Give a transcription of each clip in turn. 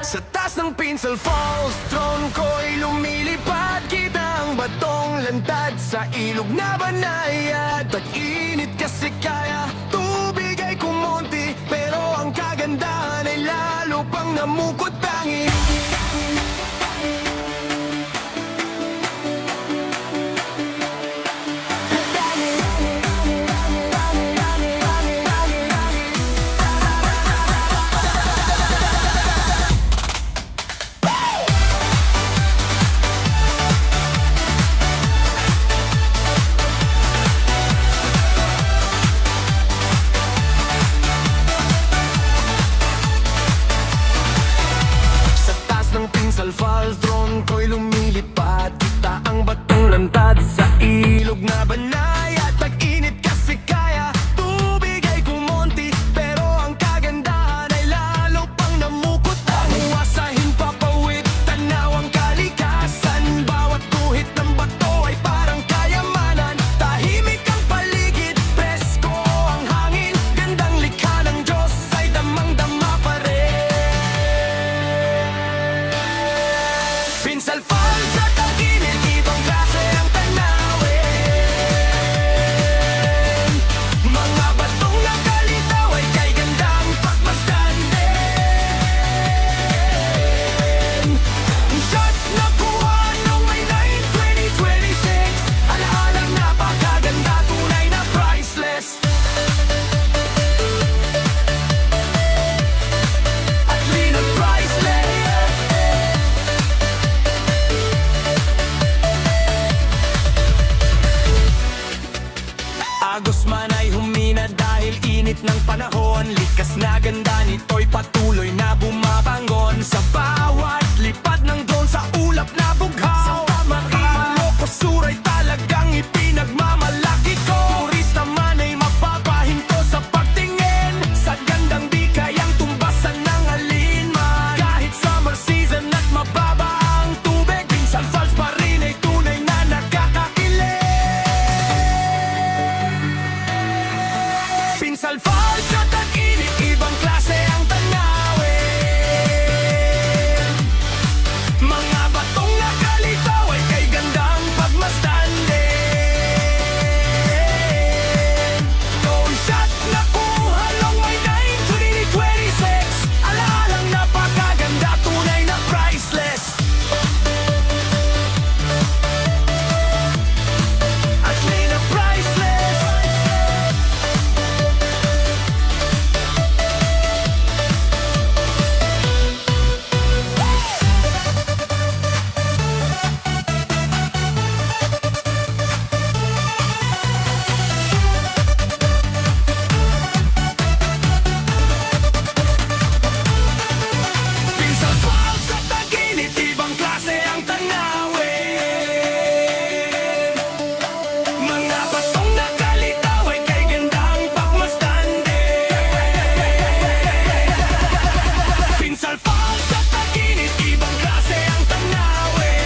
Sa taas ng Pinsel Falls, drone ko'y lumilipad. Kita ang batong lantad sa ilog na banayad. Tag-init kasi kaya tubig ay kumonti, pero ang kagandahan ay lalo pang namukot tangi. Pinsel Falls, drone ko'y lumilipad. Kita ang batong lantad sa ilog na banayad. Tag-init kasi kaya tubig ay kumonti, pero ang kagandahan ay lalo pang namukot. Ang wasahin papawid, tanaw ang kalikasan. Bawat guhit ng bato ay parang kayamanan. Tahimik ang paligid, presko ang hangin. Gandang likha ng Diyos ay damang-dama pa rin. Pinsel Falls at tag-init, ibang klase ang tanawin. Mga batong nakalitaw ay kay gandang pagmasdan din. Shot na kuha nung May 9, 2026. Alaalang napakaganda, tunay na priceless. At linag priceless. Agos man ay humina dahil init ng panahon. Likas na ganda nito'y patuloy na bumabangon. Sa bawat lipad ng drone sa ulap na bughaw, Ilocos-Sur ay talagang ipinagmamalaki ko. Turista man ay mapapahinto sa pagtingin sa gandang di kayang tumbasan ng alinman. Kahit summer season at mababa ang tubig, Pinsel Falls pa rin ay tunay na nakakakilig. Pinsel Falls at tag-init, ibang klase ang tanawin. Mga batong nakalitaw ay kay gandang pagmasdan din. Drone shot na kuha nung May 9, 2026. Alaalang napakaganda, tunay na priceless. At linag priceless. Pinsel Falls at tag-init, ibang klase ang tanawin. Mga batong nakalitaw ay kay gandang pagmasdan din. Pinsel Falls at tag-init, ibang klase ang tanawin.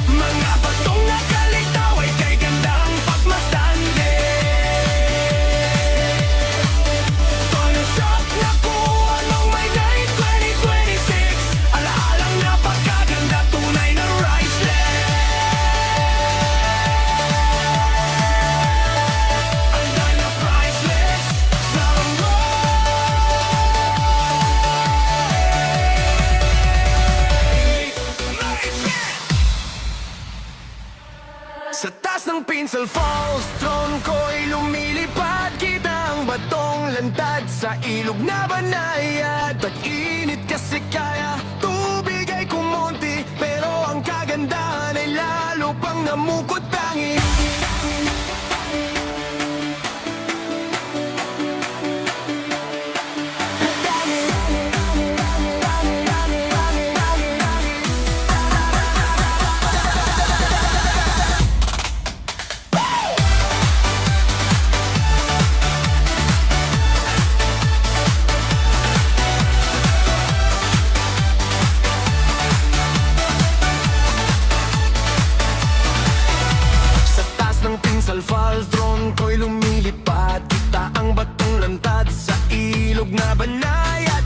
Mga batong nakalitaw ay kay gandang pagmasdan din. Tono shot na kuha nung May 9, 2026. Alaalang napakaganda, tunay na priceless. Ang na priceless sa Sa taas ng Pinsel Falls, drone ko'y lumilipad. Kita ang batong lantad sa ilog na banayad. Tag-init kasi kaya tubig ay kumonti, pero ang kagandahan ay lalo pang namukot tangi. Pinsel Falls, drone ko'y lumilipad. Kita ang batong lantad sa ilog na banayad.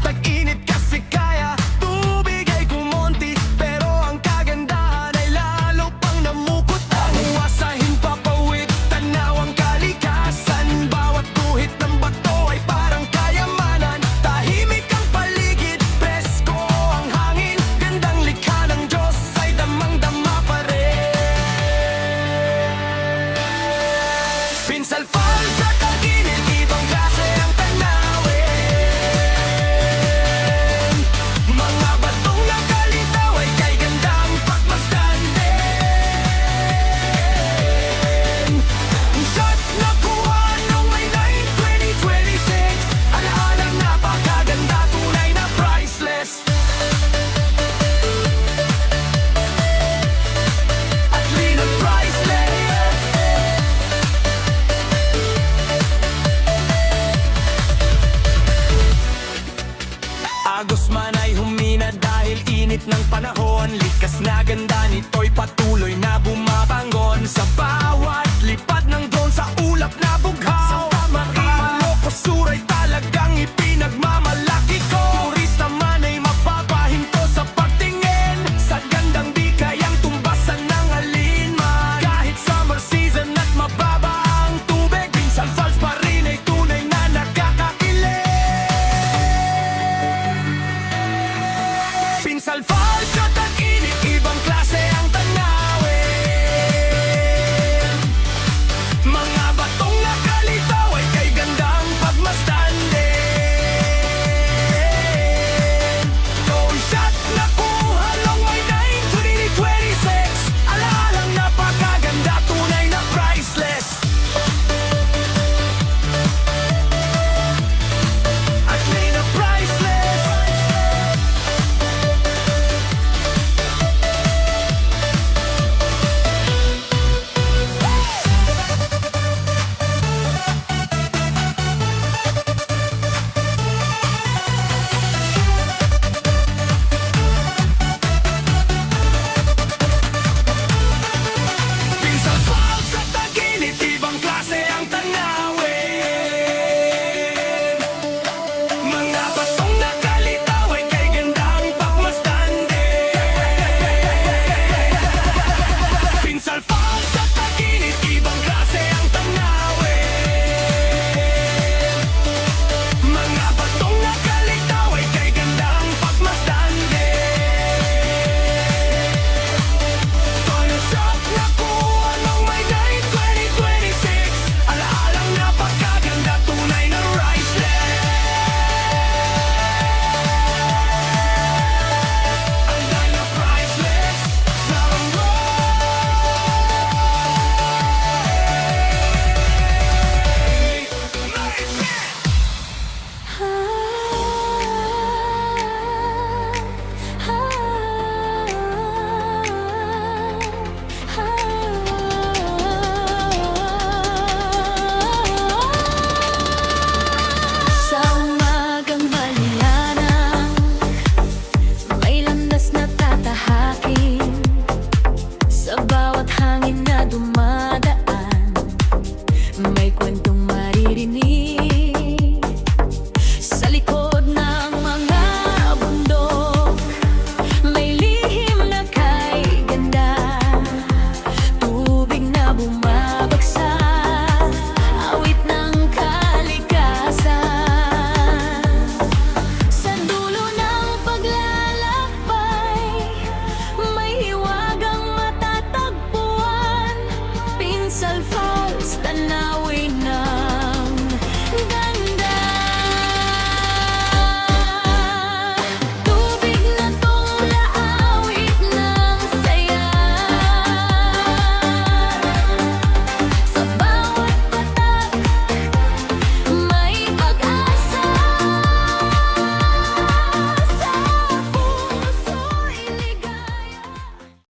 Agos man ay humina dahil init ng panahon. Likas na ganda nito'y patuloy na bumabangon. Sa bawat lipad ng drone sa ulap na bughaw, Ilocos ay talagang ipinagmamalaki ko. Turista man ay mapapahinto sa pagtingin sa gandang di kayang tumbasan ng alinman. Kahit summer season at mababa ang tubig, Pinsan Falls pa rin ay tunay na nakakakilig. Pinsan Falls at ang init, ibang klase ang tanawin. Mga batong nakalitaw ay kay gandang pagmasdan din. Drone shot nakuha long may 2026. Alaalang napakaganda, tunay na priceless. At may na priceless. Pinsan Falls at tagilid, ibang klase ang tanawin. Mga batong nakalitaw ay kay gandang pagmasdan din. Pinsan Falls at tagilid, ibang klase ang tanawin. Mga batong nakalitaw ay kay gandang pagmasdan din. Tono shot nakuha nung may 2026. Alaalang napakaganda, tunay na priceless. Ang na priceless sa Sa umagang maliwanag, may landas na tatahakin. Sa bawat hangin na dumadaan, may kwentong maririnig. Sa likod ng mga bundok, may lihim na kay ganda. Tubig na bumabagsak, awit ng kalikasan. Sa dulo ng paglalakbay, may hiwagang matatagpuan. Pinsan Falls